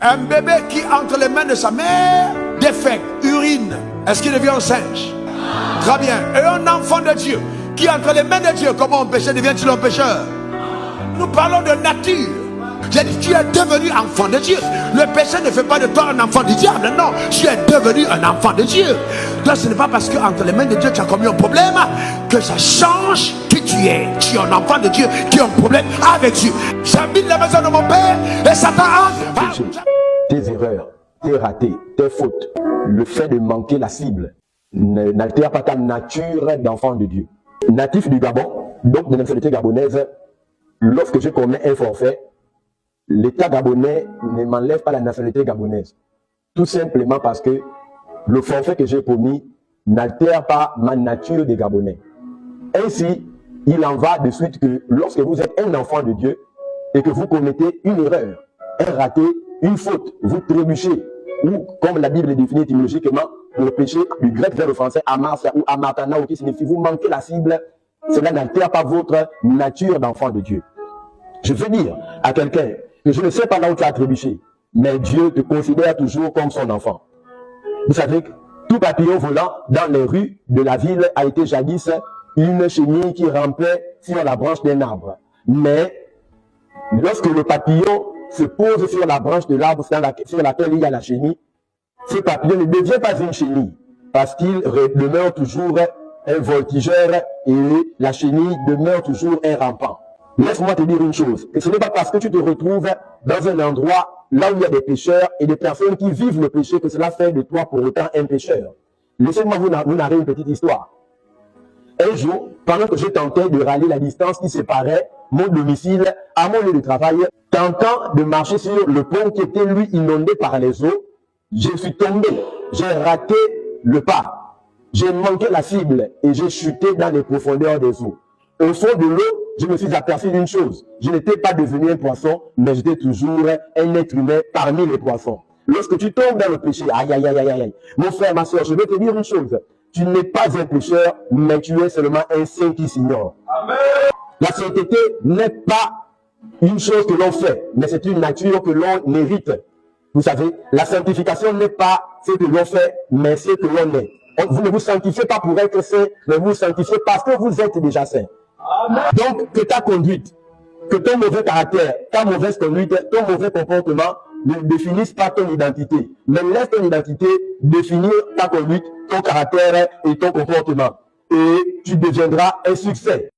Un bébé qui entre les mains de sa mère défèque, urine, est-ce qu'il devient un singe? Très bien. Et un enfant de Dieu qui entre les mains de Dieu, comment un pécheur devient-il un pécheur? Nous parlons de nature. J'ai dit, tu es devenu enfant de Dieu. Le péché ne fait pas de toi un enfant du diable. Non, tu es devenu un enfant de Dieu. Donc ce n'est pas parce que entre les mains de Dieu tu as commis un problème que ça change qui tu es. Tu es un enfant de Dieu qui a un problème avec Dieu. J'habite la maison de mon père et Satan entre. Tes erreurs, tes ratés, tes fautes, le fait de manquer la cible n'altère pas ta nature d'enfant de Dieu. Natif du Gabon, donc de nationalité gabonaise, lorsque je commets un forfait, l'État gabonais ne m'enlève pas la nationalité gabonaise. Tout simplement parce que le forfait que j'ai commis n'altère pas ma nature de Gabonais. Ainsi, il en va de suite que lorsque vous êtes un enfant de Dieu et que vous commettez une erreur, un raté, une faute, vous trébuchez, ou comme la Bible définit étymologiquement, le péché du grec vers le français, amarsa ou amartana, qui signifie vous manquez la cible, cela n'altère pas votre nature d'enfant de Dieu. Je veux dire à quelqu'un que je ne sais pas là où tu as trébuché, mais Dieu te considère toujours comme son enfant. Vous savez que tout papillon volant dans les rues de la ville a été jadis une chenille qui rampait sur la branche d'un arbre. Mais lorsque le papillon se pose sur la branche de l'arbre sur laquelle il y a la chenille, ce papillon ne devient pas une chenille parce qu'il demeure toujours un voltigeur et la chenille demeure toujours un rampant. Laisse-moi te dire une chose, que ce n'est pas parce que tu te retrouves dans un endroit là où il y a des pécheurs et des personnes qui vivent le péché que cela fait de toi pour autant un pécheur. Laissez-moi vous narrer une petite histoire. Un jour, pendant que je tentais de rallier la distance qui séparait mon domicile à mon lieu de travail, tentant de marcher sur le pont qui était lui inondé par les eaux, je suis tombé, j'ai raté le pas, j'ai manqué la cible et j'ai chuté dans les profondeurs des eaux. Au fond de l'eau, je me suis aperçu d'une chose, je n'étais pas devenu un poisson, mais j'étais toujours un être humain parmi les poissons. Lorsque tu tombes dans le péché, aïe, aïe, aïe, aïe, aïe, mon frère, ma soeur, je vais te dire une chose, tu n'es pas un pécheur, mais tu es seulement un saint qui s'ignore. La sainteté n'est pas une chose que l'on fait, mais c'est une nature que l'on hérite. Vous savez, la sanctification n'est pas ce que l'on fait, mais ce que l'on est. Vous ne vous sanctifiez pas pour être saint, mais vous vous sanctifiez parce que vous êtes déjà saint. Donc, que ta conduite, que ton mauvais caractère, ta mauvaise conduite, ton mauvais comportement ne définissent pas ton identité. Mais laisse ton identité définir ta conduite, ton caractère et ton comportement. Et tu deviendras un succès.